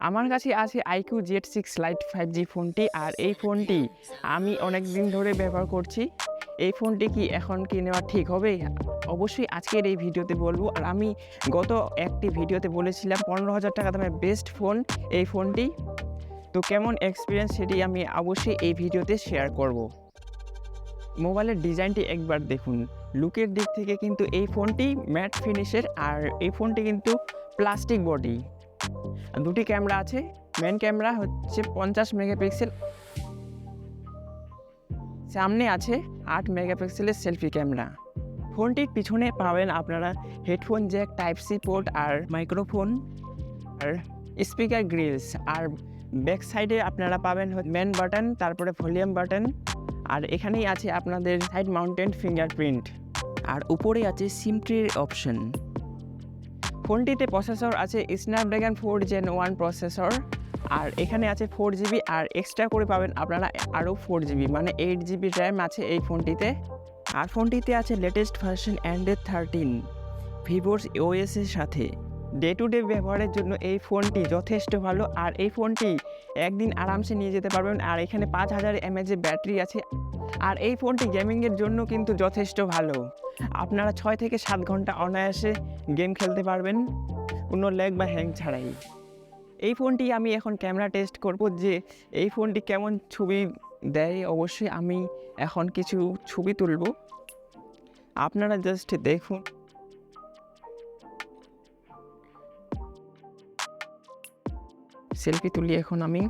আমার কাছে আছে IQOO Z6 Lite 5G ফোনটি, আর এই ফোনটি আমি অনেক দিন ধরে ব্যবহার করছি। এই ফোনটি কি এখন কি নেওয়া ঠিক হবে? অবশ্যই আজকের এই ভিডিওতে বলবো। আর আমি গত একটি ভিডিওতে বলেছিলাম 15,000 টাকা দামের বেস্ট ফোন এই ফোনটি। তো কেমন এক্সপিরিয়েন্স সেটি আমি অবশ্যই এই ভিডিওতে শেয়ার করব। মোবাইলের ডিজাইনটি একবার দেখুন। লুকের দিক থেকে কিন্তু এই ফোনটি ম্যাট ফিনিশের, আর এই ফোনটি কিন্তু প্লাস্টিক বডি। দুটি ক্যামেরা আছে। মেন ক্যামেরা হচ্ছে 50 মেগাপিক্সেল, সামনে আছে 8 মেগাপিক্সেলের সেলফি ক্যামেরা। ফোনটির পিছনে পাবেন আপনারা headphone jack, type C port আর মাইক্রোফোন আর স্পিকার গ্রিলস। আর ব্যাক সাইডে আপনারা পাবেন মেন বাটন, তারপরে ভলিউম বাটন, আর এখানেই আছে আপনাদের সাইড মাউন্টেড ফিঙ্গারপ্রিন্ট, আর উপরে আছে সিম ট্রির অপশন। ফোনটিতে প্রসেসর আছে স্ন্যাপড্রাগন 4 Gen 1 প্রসেসর, আর এখানে আছে 4GB, আর এক্সট্রা করে পাবেন আপনারা আরও 4GB, মানে 8GB র্যাম আছে এই ফোনটিতে। আর ফোনটিতে আছে লেটেস্ট ভার্সন অ্যান্ড্রয়েড 13 ভিভোর OS এর সাথে। ডে টু ডে ব্যবহারের জন্য এই ফোনটি যথেষ্ট ভালো, আর এই ফোনটি একদিন আরামসে নিয়ে যেতে পারবেন। আর এখানে 5000 mAh ব্যাটারি আছে। আর এই ফোনটি গেমিংয়ের জন্য কিন্তু যথেষ্ট ভালো। আপনারা 6 থেকে 7 ঘন্টা অনায়াসে গেম খেলতে পারবেন কোনো ল্যাগ বা হ্যাং ছাড়াই। এই ফোনটি আমি এখন ক্যামেরা টেস্ট করব যে এই ফোনটি কেমন ছবি দেয়। অবশ্যই আমি এখন কিছু ছবি তুলব, আপনারা জাস্ট দেখুন। সেলফি তুলি এখন আমি।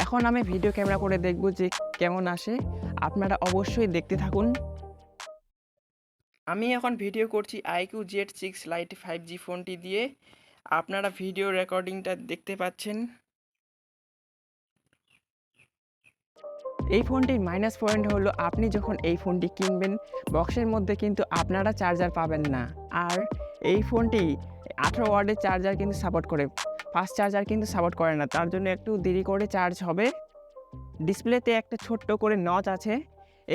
এখন আমি ভিডিও ক্যামেরা করে দেখব যে কেমন আসে। আপনারা অবশ্যই দেখতে থাকুন। আমি এখন ভিডিও করছি IQOO Z6 Lite 5G ফোনটি দিয়ে। আপনারা ভিডিও রেকর্ডিংটা দেখতে পাচ্ছেন। এই ফোনটির মাইনাস পয়েন্ট হলো আপনি যখন এই ফোনটি কিনবেন বক্সের মধ্যে কিন্তু আপনারা চার্জার পাবেন না। আর এই ফোনটি 18 ওয়াটের চার্জার কিন্তু সাপোর্ট করে, ফাস্ট চার্জার কিন্তু সাপোর্ট করে না, তার জন্য একটু দেরি করে চার্জ হবে। ডিসপ্লেতে একটা ছোট্ট করে নচ আছে।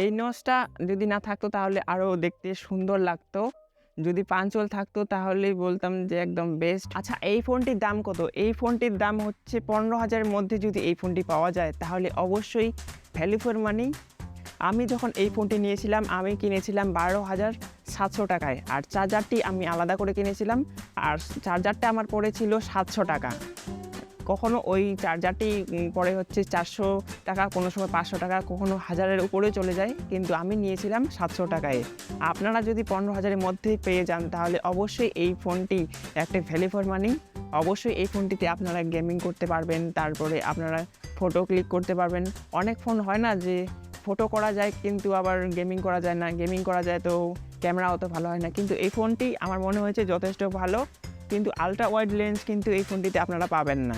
এই নচটা যদি না থাকতো তাহলে আরও দেখতে সুন্দর লাগতো। যদি পাঞ্চল থাকতো তাহলেই বলতাম যে একদম বেস্ট। আচ্ছা, এই ফোনটির দাম কত? এই ফোনটির দাম হচ্ছে 15,000-এর মধ্যে যদি এই ফোনটি পাওয়া যায় তাহলে অবশ্যই ভ্যালু ফর মানি। আমি যখন এই ফোনটি নিয়েছিলাম আমি কিনেছিলাম 12,700 টাকায়, আর চার্জারটি আমি আলাদা করে কিনেছিলাম, আর চার্জারটা আমার পড়েছিল 700 টাকা। কখনো ওই চার্জারটি পড়ে হচ্ছে 400 টাকা, কোনো সময় 500 টাকা, কখনো 1000-এর উপরেও চলে যায়, কিন্তু আমি নিয়েছিলাম 700 টাকায়। আপনারা যদি 15,000-এর মধ্যেই পেয়ে যান তাহলে অবশ্যই এই ফোনটি একটা ভ্যালু ফর মানি। অবশ্যই এই ফোনটিতে আপনারা গেমিং করতে পারবেন, তারপরে আপনারা ফটো ক্লিক করতে পারবেন। অনেক ফোন হয় না যে ফটো করা যায় কিন্তু আবার গেমিং করা যায় না, গেমিং করা যায় তো ক্যামেরা অত ভালো হয় না, কিন্তু এই ফোনটি আমার মনে হয়েছে যথেষ্ট ভালো। কিন্তু আলট্রা ওয়াইড লেন্স কিন্তু এই ফোনটিতে আপনারা পাবেন না,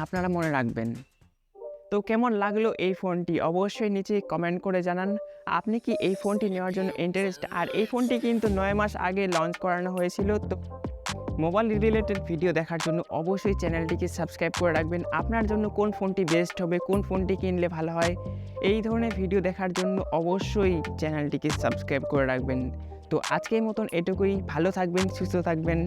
আপনারা মনে রাখবেন। তো কেমন লাগলো এই ফোনটি অবশ্যই নিচে কমেন্ট করে জানান। আপনি কি এই ফোনটি নেওয়ার জন্য ইন্টারেস্ট? আর এই ফোনটি কিন্তু 9 মাস আগে লঞ্চ করানো হয়েছিল। তো মোবাইল রিলেটেড ভিডিও দেখার জন্য অবশ্যই চ্যানেলটিকে সাবস্ক্রাইব করে রাখবেন। আপনার জন্য কোন ফোনটি বেস্ট হবে, কোন ফোনটি কিনলে ভালো হয়, এই ধরনের ভিডিও দেখার জন্য অবশ্যই চ্যানেলটিকে সাবস্ক্রাইব করে রাখবেন। তো আজকের মতন এটুকুই। ভালো থাকবেন, সুস্থ থাকবেন।